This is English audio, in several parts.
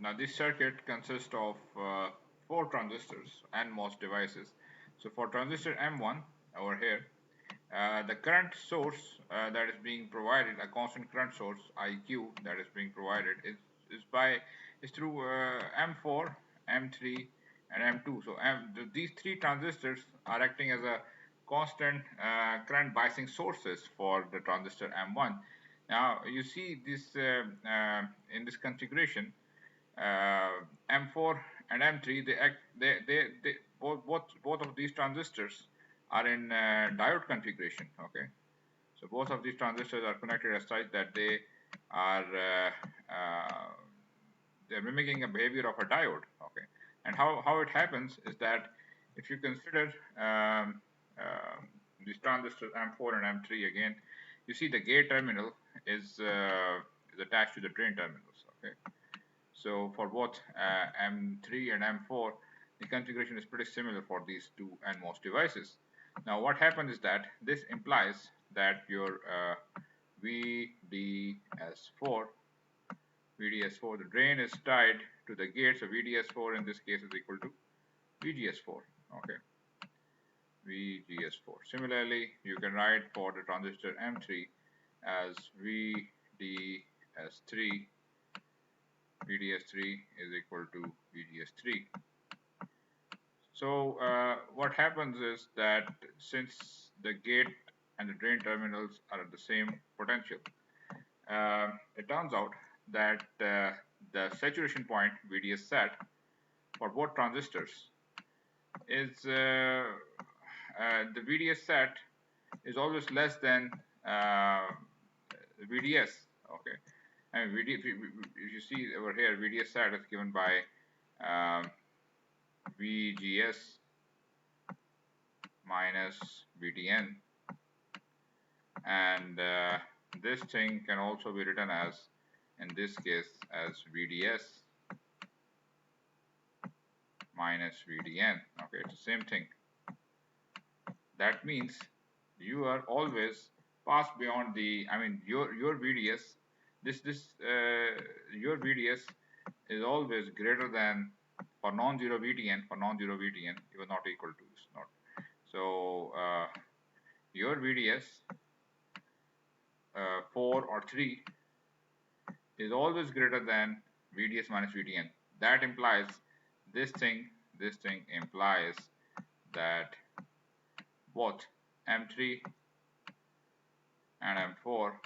Now this circuit consists of four transistors and MOS devices. So for transistor M1 over here, the current source that is being provided, a constant current source IQ that is being provided is through M4, M3, and M2. So these three transistors are acting as a constant current biasing sources for the transistor M1. Now you see this in this configuration, M4 and M3, both of these transistors are in diode configuration. Okay, so both of these transistors are connected as such that are uh, they're mimicking a behavior of a diode. Okay, and how it happens is that if you consider these transistors M4 and M3 again, you see the gate terminal is attached to the drain terminals. Okay, so for both M3 and M4, the configuration is pretty similar for these two NMOS devices. Now what happens is that this implies that your VDS4, the drain is tied to the gate, so VDS4 in this case is equal to VGS4. Okay, VGS4. Similarly, you can write for the transistor M3 as VDS3 is equal to VGS3. So what happens is that since the gate and the drain terminals are at the same potential, it turns out that the saturation point VDS sat for both transistors is the VDS sat is always less than VDS. Okay, and if you see over here, VDS sat is given by VGS minus VDN, and this thing can also be written as, in this case, as VDS minus VDN. Okay, it's the same thing. That means you are always pass beyond the, I mean, your VDS, your VDS is always greater than, for non-zero VDN, you are not equal to this. Not so. Your VDS 4 or 3 is always greater than VDS minus VDN. That implies this thing implies that both M3 and M4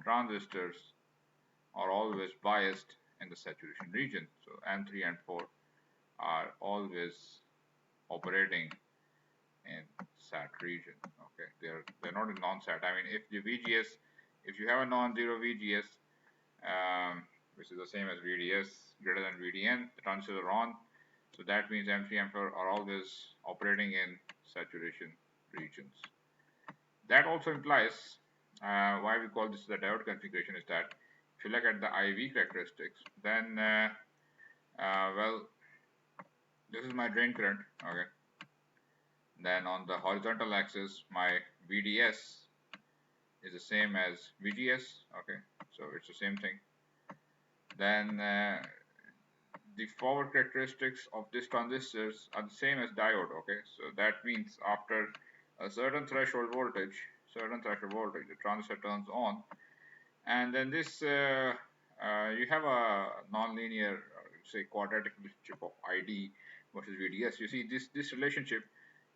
transistors are always biased in the saturation region. So M3 and 4 are always operating in SAT region. Okay, they're not in non-SAT. I mean, if the VGS, if you have a non-zero VGS, which is the same as VDS greater than VDN, the transistors are on. So that means M3 and M4 are always operating in saturation regions. That also implies why we call this the diode configuration is that if you look at the IV characteristics, then well, this is my drain current. Okay, then on the horizontal axis my VDS is the same as VGS. Okay, so it's the same thing. Then the forward characteristics of these transistors are the same as diode. Okay, so that means after a certain threshold voltage, the transistor turns on, and then this you have a nonlinear, say, quadratic relationship of ID versus VDS. You see this relationship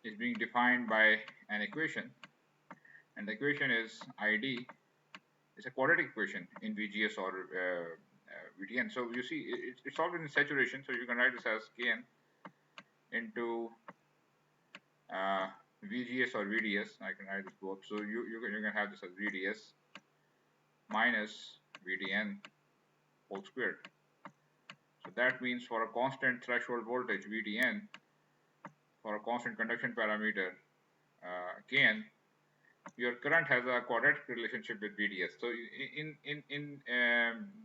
is being defined by an equation, and the equation is ID is a quadratic equation in VGS or VDN. So you see it's always in saturation, so you can write this as Kn into VGS or VDS. I can write this both. So you can have this as VDS minus VDN whole squared. So that means for a constant threshold voltage VDN, for a constant conduction parameter Kn, your current has a quadratic relationship with VDS. So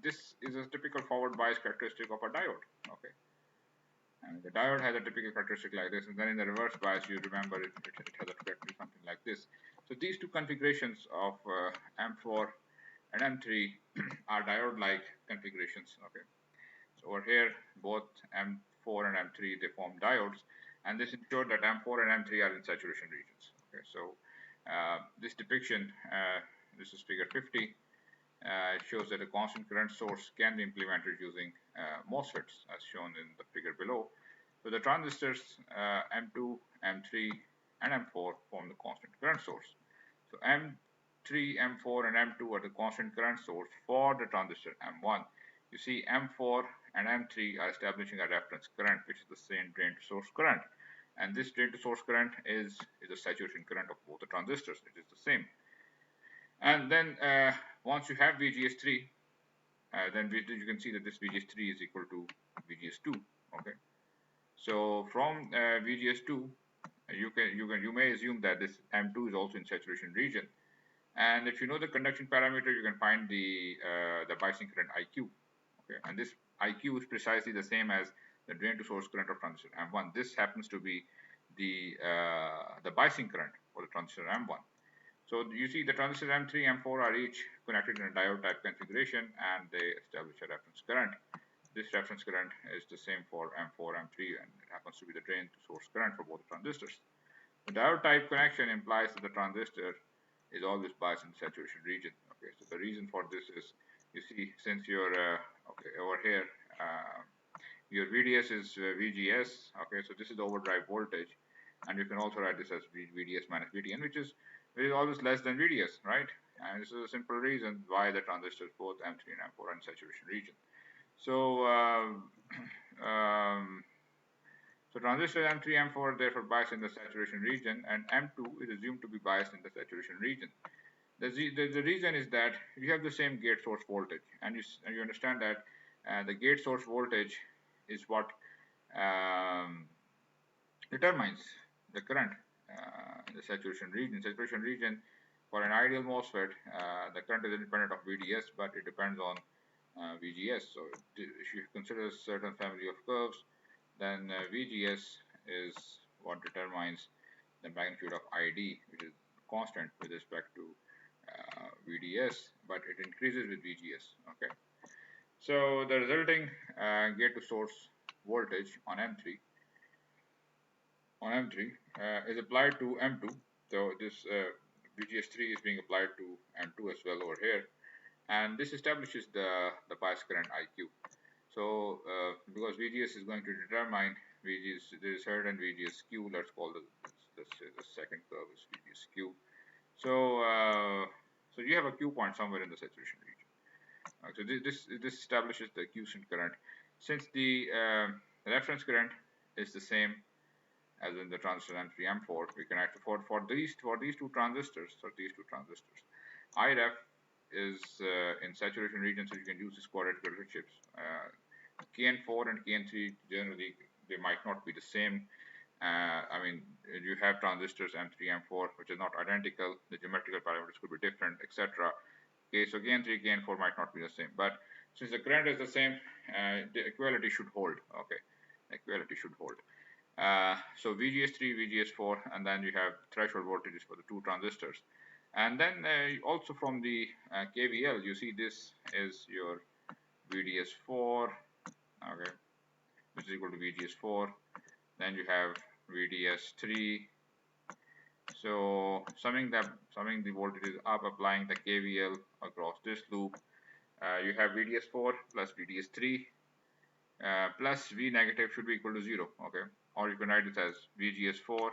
this is a typical forward bias characteristic of a diode. Okay, and the diode has a typical characteristic like this, and then in the reverse bias, you remember it has a characteristic something like this. So these two configurations of M4 and M3 are diode-like configurations. Okay, So over here, both M4 and M3 they form diodes, and this ensured that M4 and M3 are in saturation regions. Okay, so this depiction, this is figure 50, shows that a constant current source can be implemented using MOSFETs, as shown in the figure below. So the transistors M2, M3, and M4 form the constant current source. So M3, M4, and M2 are the constant current source for the transistor M1. You see, M4 and M3 are establishing a reference current, which is the same drain to source current. And this drain to source current is the saturation current of both the transistors. It is the same. And then once you have VGS3, then you can see that this VGS3 is equal to VGS2. Okay. So from VGS2, you may assume that this M2 is also in saturation region. And if you know the conduction parameter, you can find the biasing current IQ. Okay, and this IQ is precisely the same as the drain to source current of transistor M1. This happens to be the biasing current for the transistor M1. So you see the transistor M3, M4 are each connected in a diode type configuration, and they establish a reference current. This reference current is the same for M4, M3, and it happens to be the drain to source current for both transistors. The diode type connection implies that the transistor is always biased in the saturation region. Okay, so the reason for this is, you see, since you're okay over here, your VDS is VGS. Okay, so this is the overdrive voltage, and you can also write this as VDS minus VDN, which is always less than VDS, right? And this is a simple reason why the transistors both M3 and M4 are in saturation region. So so transistor M3, M4 therefore biased in the saturation region, and M2 is assumed to be biased in the saturation region. The reason is that you have the same gate source voltage, and you understand that the gate source voltage is what determines the current in the saturation region. Saturation region, for an ideal MOSFET, the current is independent of VDS, but it depends on VGS. So if you consider a certain family of curves, then VGS is what determines the magnitude of ID, which is constant with respect to VDS, but it increases with VGS. Okay, so the resulting gate to source voltage on M3 is applied to M2. So this VGS3 is being applied to M2 as well over here, and this establishes the bias current IQ. So because VGS is going to determine VGS, there is certain VGS Q. Let's call the second curve is VGS Q. So so you have a Q point somewhere in the saturation region. So this establishes the quiescent current. Since the reference current is the same as in the transistor M3, M4, we can actually for these two transistors, IREF is in saturation region, so you can use these quadratic relationships. KN4 and KN3 generally they might not be the same. I mean, you have transistors M3, M4 which are not identical. The geometrical parameters could be different, etc. Okay, so KN3, KN4 might not be the same, but since the current is the same, the equality should hold. Okay, equality should hold. So VGS3, VGS4, and then you have threshold voltages for the two transistors. And then also from the KVL, you see this is your VDS4, okay, which is equal to VGS4. Then you have VDS3. So summing the voltages up, applying the KVL across this loop, you have VDS4 plus VDS3 plus V negative should be equal to 0. Okay, or you can write this as VGS4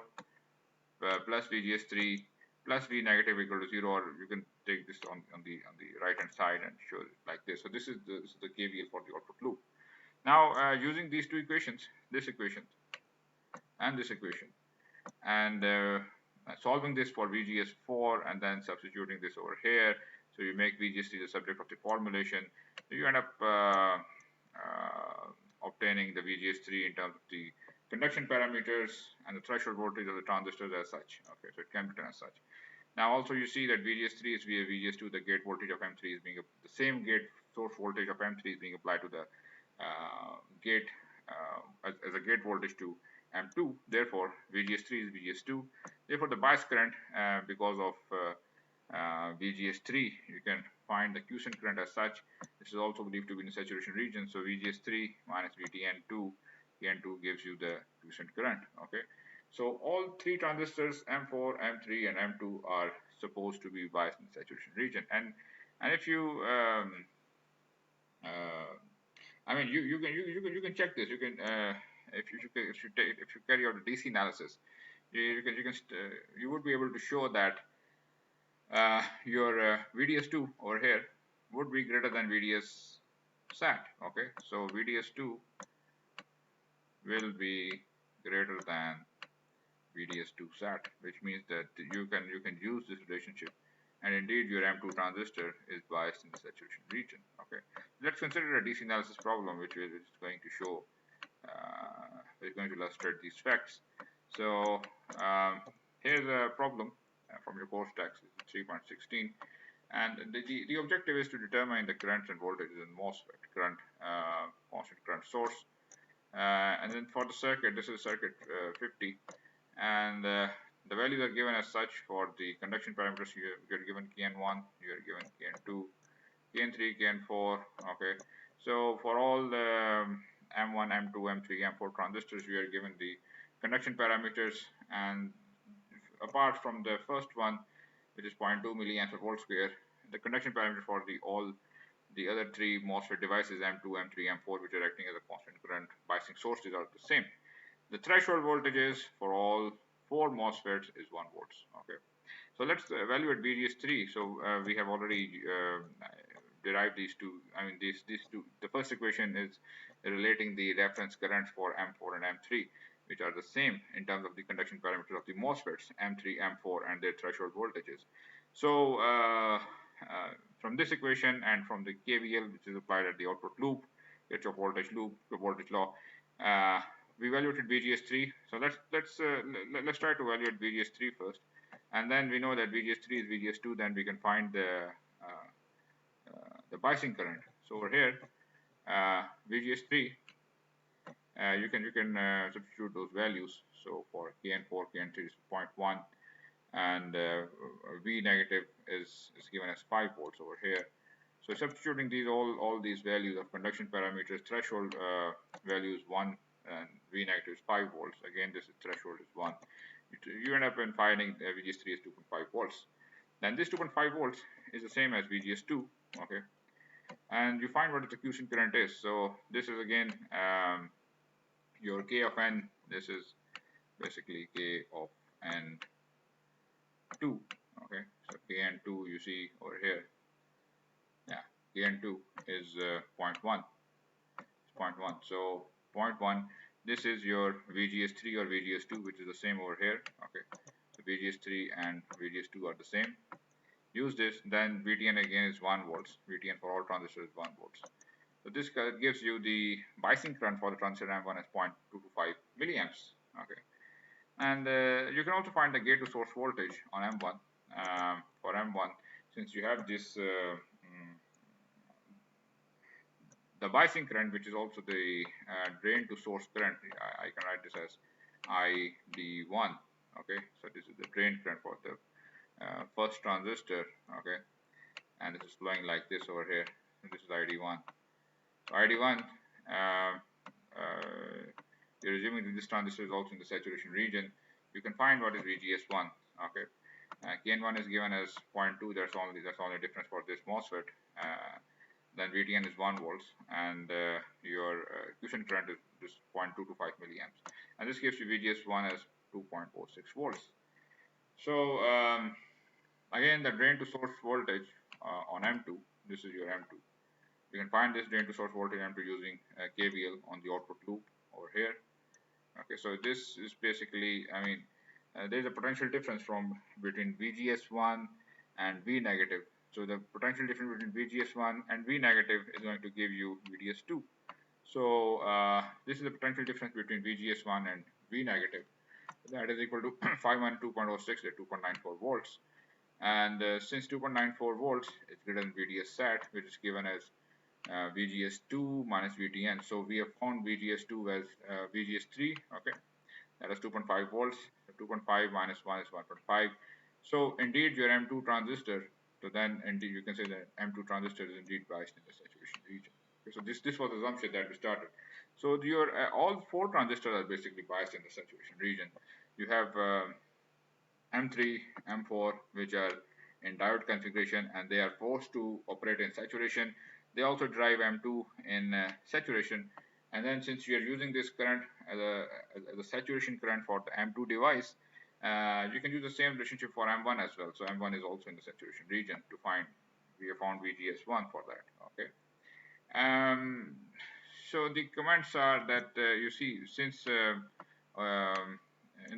plus VGS3 plus V negative equal to 0, or you can take this on the right hand side and show it like this. So this is the KVL for the output loop. Now using these two equations, this equation and this equation, and solving this for VGS4 and then substituting this over here, so you make VGS3 the subject of the formulation, so you end up obtaining the VGS3 in terms of the conduction parameters and the threshold voltage of the transistors as such. Okay, so it can be done as such. Now also you see that VGS3 is via VGS2, the gate voltage of M3 is being the same gate source voltage of M3 is being applied to the gate as a gate voltage to M2. Therefore VGS3 is VGS2. Therefore the bias current because of VGS3, you can find the quiescent current as such. This is also believed to be in the saturation region. So VGS3 minus VTN2, TN2 gives you the quiescent current. Okay. So all three transistors M4, M3, and M2 are supposed to be biased in the saturation region. And if you uh, I mean, you can check this. You can if you carry out a DC analysis, you would be able to show that your VDS2 over here would be greater than VDS SAT. Okay, so VDS2 will be greater than VDS2 SAT, which means that you can use this relationship, and indeed your M2 transistor is biased in the saturation region. Okay, let's consider a DC analysis problem which is going to show is going to illustrate these facts. So here's a problem from your course text, 3.16, and the objective is to determine the currents and voltages in MOSFET, current constant current source, and then for the circuit, this is circuit 50, and the values are given as such. For the conduction parameters, you're given Kn1, you're given Kn2, Kn3, Kn4. Okay, so for all the M1, M2, M3, M4 transistors, we are given the conduction parameters, and apart from the first one, which is 0.2 milliamps per volt square, the conduction parameter for all the other three MOSFET devices, M2, M3, M4, which are acting as a constant current biasing sources, are the same. The threshold voltages for all four MOSFETs is 1 volts. Okay, so let's evaluate VGS3. So we have already derived these two. I mean, these two. The first equation is relating the reference currents for M4 and M3, which are the same in terms of the conduction parameters of the MOSFETs, M3, M4, and their threshold voltages. So from this equation and from the KVL, which is applied at the output loop, Kirchhoff voltage loop, the voltage law, we evaluated VGS3. So let's try to evaluate VGS3 first, and then we know that VGS3 is VGS2. Then we can find the biasing current. So over here, VGS3, you can substitute those values. So for Kn4, Kn3 is 0.1, and V negative is given as 5 volts over here. So substituting these all these values of conduction parameters, threshold value is 1, and V negative is 5 volts. Again, this is threshold is 1. You end up in finding VGS3 is 2.5 volts. Then this 2.5 volts is the same as VGS2. Okay, and you find what the quiescent current is. So this is again your K of n. This is basically K of n2. Okay, so Kn2 you see over here. Yeah, Kn2 is 0.1. It's 0.1. So 0.1. This is your VGS3 or VGS2, which is the same over here. Okay, so VGS3 and VGS2 are the same. Use this, then VTN again is 1 volts. VTN for all transistors is 1 volts. So this gives you the biasing current for the transistor M1 as 0.225 milliamps. Okay, and you can also find the gate to source voltage on M1. For M1, since you have this the biasing current, which is also the drain to source current, I can write this as ID1. Okay, so this is the drain current for the first transistor. Okay, and this is flowing like this over here. And this is ID1. So ID1, you're assuming that this transistor is also in the saturation region. You can find what is VGS1. Okay, Kn1 is given as 0.2. That's only difference for this MOSFET. Then VTN is 1 volts, and your quiescent current is just 0.225 milliamps, and this gives you VGS1 as 2.06 volts. So again, the drain to source voltage on M2, this is your M2. You can find this drain to source voltage M2 using KVL on the output loop over here. Okay, so this is basically, I mean, there is a potential difference between VGS1 and V negative. So the potential difference between VGS1 and V negative is going to give you VDS2. So this is the potential difference between VGS1 and V negative. That is equal to 5 minus 2.06, that's 2.94 volts. And since 2.94 volts is greater than VDS SAT, which is given as VGS2 minus VTN. So we have found VGS2 as VGS3. Okay, that is 2.5 volts. So 2.5 minus 1 is 1.5. So indeed your M2 transistor, so then indeed you can say that M2 transistor is indeed biased in the saturation region. Okay, so this was the assumption that we started. So your all four transistors are basically biased in the saturation region. You have M3, M4, which are in diode configuration and they are forced to operate in saturation. They also drive M2 in saturation. And then since you are using this current as a saturation current for the M2 device, you can use the same relationship for M1 as well. So M1 is also in the saturation region to find, we have found VGS1 for that, okay. Um, so the comments are that you see, since in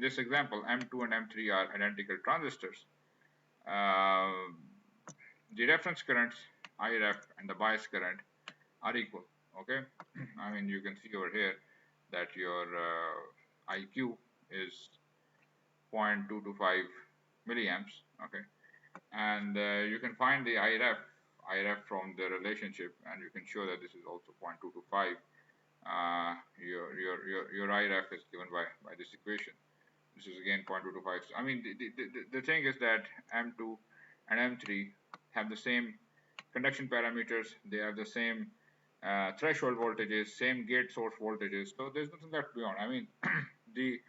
this example, M2 and M3 are identical transistors, uh, the reference currents, IREF and the bias current are equal, okay. I mean, you can see over here that your IQ is 0.225 milliamps, okay, and you can find the IREF from the relationship, and you can show that this is also 0.225. Your IREF is given by this equation. This is again 0.225. I mean, the thing is that M2 and M3 have the same conduction parameters. They have the same threshold voltages, same gate source voltages. So there's nothing left beyond. I mean, the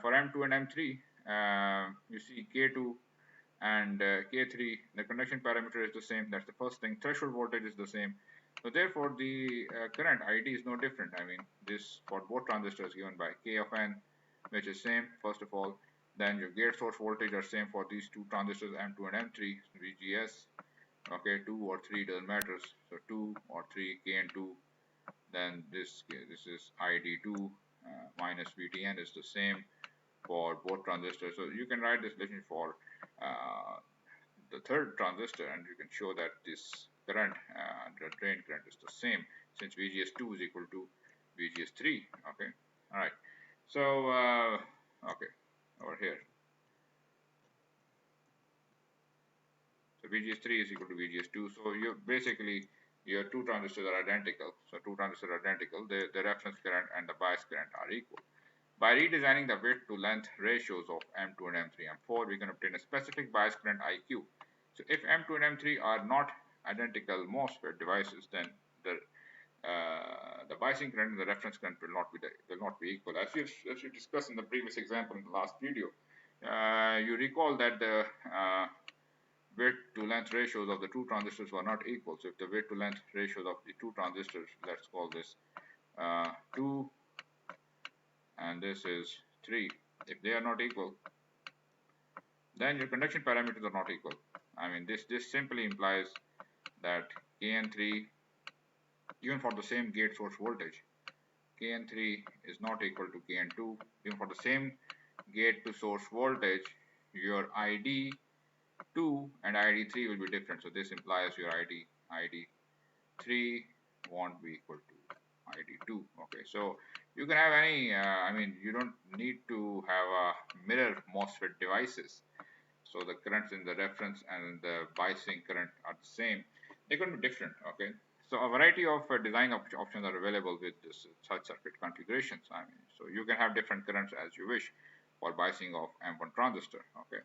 for M2 and M3, you see K2 and K3, the conduction parameter is the same. That's the first thing. Threshold voltage is the same. So therefore, the current ID is no different. I mean, this for both transistors given by K of N, which is same, first of all. Then your gate source voltage are same for these two transistors, M2 and M3, VGS. Okay, 2 or 3 doesn't matter. So 2 or 3, K and 2. Then this is ID2 minus VTN is the same for both transistors. So you can write this relation for uh, the third transistor, and you can show that this current, the drain current is the same, since VGS2 is equal to VGS3. Okay, all right. So okay, over here. So VGS3 is equal to VGS2. So you basically your two transistors are identical. So two transistors are identical. The reference current and the bias current are equal. By redesigning the width to length ratios of M2 and M3, M4, we can obtain a specific bias current IQ. So if M2 and M3 are not identical MOSFET devices, then the biasing current and the reference current will not be equal. As you discussed in the previous example in the last video, you recall that the width to length ratios of the two transistors were not equal. So if the width to length ratios of the two transistors, let's call this 2 and this is 3, if they are not equal, then your conduction parameters are not equal. I mean, this simply implies that Kn3, even for the same gate source voltage, Kn3 is not equal to Kn2. Even for the same gate to source voltage, your ID2 and ID3 will be different. So this implies your ID3 won't be equal to ID2. Okay, so you can have any, I mean, you don't need to have a mirror MOSFET devices. So the currents in the reference and the biasing current are the same. They can be different, okay? So a variety of design options are available with this such circuit configurations. I mean, so you can have different currents as you wish for biasing of M1 transistor, okay?